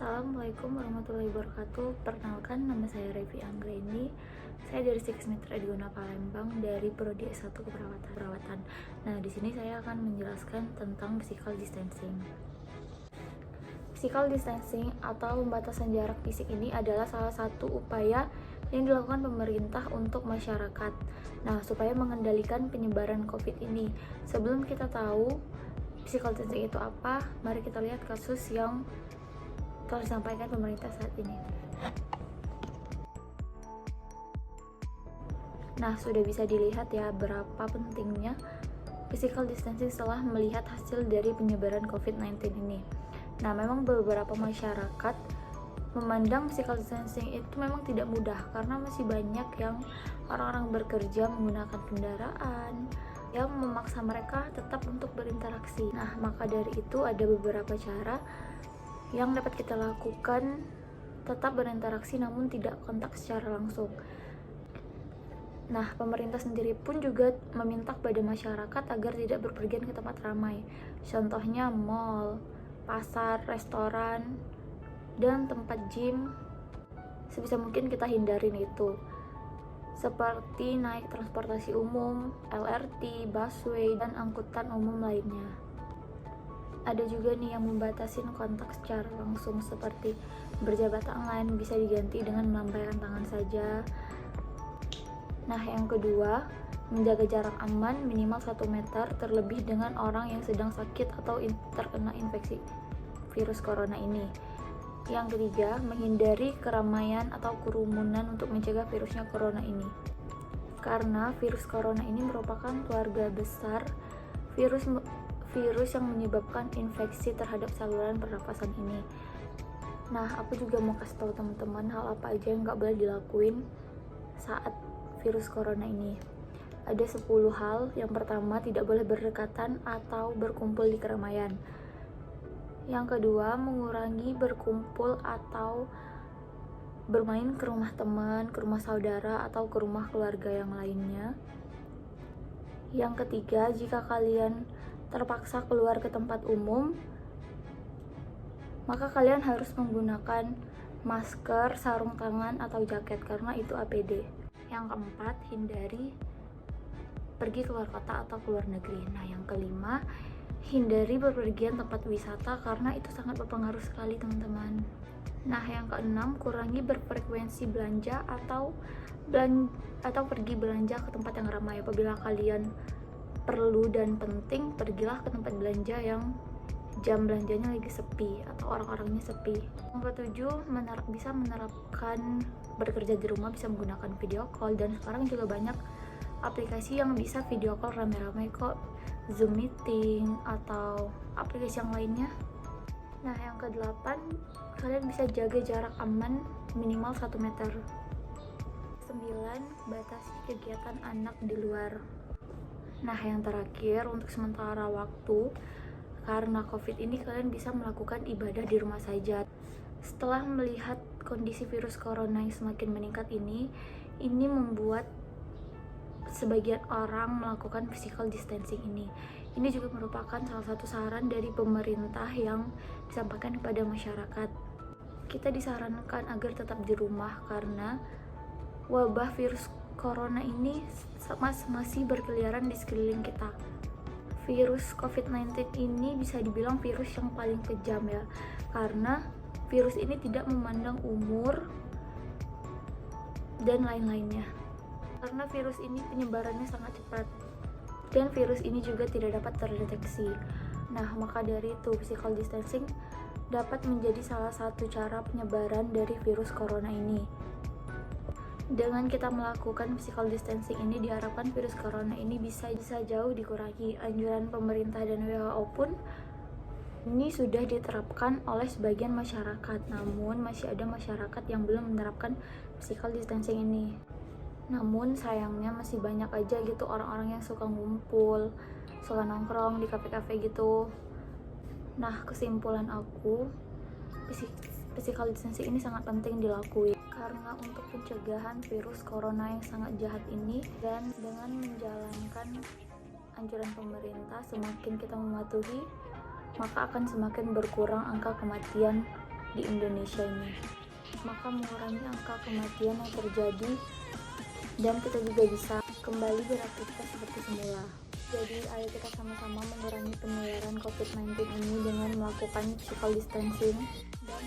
Assalamualaikum warahmatullahi wabarakatuh. Perkenalkan, nama saya Revi Anggreni. Saya dari Six Mitra Diguna Palembang dari Prodi S1 Keperawatan. Nah, di sini saya akan menjelaskan tentang physical distancing. Physical distancing atau pembatasan jarak fisik ini adalah salah satu upaya yang dilakukan pemerintah untuk masyarakat. Nah, supaya mengendalikan penyebaran COVID ini. Sebelum kita tahu physical distancing itu apa, mari kita lihat kasus yang telah disampaikan pemerintah saat ini. Nah, sudah bisa dilihat ya berapa pentingnya physical distancing setelah melihat hasil dari penyebaran COVID-19 ini. Nah, memang beberapa masyarakat memandang physical distancing itu memang tidak mudah karena masih banyak yang orang-orang bekerja menggunakan kendaraan yang memaksa mereka tetap untuk berinteraksi. Nah, maka dari itu ada beberapa cara yang dapat kita lakukan tetap berinteraksi namun tidak kontak secara langsung. Nah, pemerintah sendiri pun juga meminta kepada masyarakat agar tidak berpergian ke tempat ramai. Contohnya mall, pasar, restoran, dan tempat gym. Sebisa mungkin kita hindarin itu. Seperti naik transportasi umum, LRT, busway, dan angkutan umum lainnya. Ada juga nih yang membatasi kontak secara langsung seperti berjabat tangan bisa diganti dengan melambaikan tangan saja. Nah, yang kedua, menjaga jarak aman minimal 1 meter terlebih dengan orang yang sedang sakit atau terkena infeksi virus corona ini. Yang ketiga, menghindari keramaian atau kerumunan untuk mencegah virusnya corona ini. Karena virus corona ini merupakan keluarga besar virus yang menyebabkan infeksi terhadap saluran pernafasan ini. Nah, aku juga mau kasih tahu teman-teman hal apa aja yang nggak boleh dilakuin saat virus corona ini. Ada 10 hal. Yang pertama, tidak boleh berdekatan atau berkumpul di keramaian. Yang kedua, mengurangi berkumpul atau bermain ke rumah teman, ke rumah saudara, atau ke rumah keluarga yang lainnya. Yang ketiga, jika kalian terpaksa keluar ke tempat umum, maka kalian harus menggunakan masker, sarung tangan, atau jaket karena itu APD. Yang keempat, hindari pergi keluar kota atau keluar negeri. Nah, yang kelima, hindari bepergian tempat wisata karena itu sangat berpengaruh sekali, teman-teman. Nah, yang keenam, kurangi berfrekuensi belanja atau pergi belanja ke tempat yang ramai. Apabila kalian perlu dan penting, pergilah ke tempat belanja yang jam belanjanya lagi sepi atau orang-orangnya sepi. Yang ketujuh, bisa menerapkan bekerja di rumah, bisa menggunakan video call, dan sekarang juga banyak aplikasi yang bisa video call rame-rame kok, Zoom meeting atau aplikasi yang lainnya. Nah, yang kedelapan, kalian bisa jaga jarak aman minimal 1 meter. 9, batasi kegiatan anak di luar. Nah, yang terakhir, untuk sementara waktu karena COVID ini kalian bisa melakukan ibadah di rumah saja. Setelah melihat kondisi virus corona yang semakin meningkat ini membuat sebagian orang melakukan physical distancing ini. Ini juga merupakan salah satu saran dari pemerintah yang disampaikan kepada masyarakat. Kita disarankan agar tetap di rumah karena wabah virus corona ini masih berkeliaran di sekeliling kita. Virus COVID-19 ini bisa dibilang virus yang paling kejam ya, karena virus ini tidak memandang umur dan lain-lainnya. Karena virus ini penyebarannya sangat cepat dan virus ini juga tidak dapat terdeteksi. Nah, maka dari itu physical distancing dapat menjadi salah satu cara penyebaran dari virus corona ini. Dengan kita melakukan physical distancing ini, diharapkan virus corona ini bisa jauh dikurangi. Anjuran pemerintah dan WHO pun ini sudah diterapkan oleh sebagian masyarakat, namun masih ada masyarakat yang belum menerapkan physical distancing ini. Namun sayangnya masih banyak aja gitu orang-orang yang suka ngumpul, suka nongkrong di kafe-kafe gitu. Nah, kesimpulan aku, physical distancing ini sangat penting dilakuin karena untuk pencegahan virus corona yang sangat jahat ini, dan dengan menjalankan anjuran pemerintah, semakin kita mematuhi maka akan semakin berkurang angka kematian di Indonesia ini, maka mengurangi angka kematian yang terjadi dan kita juga bisa kembali beraktivitas seperti semula. Jadi ayo kita sama-sama mengurangi penularan COVID-19 ini dengan melakukan physical distancing dan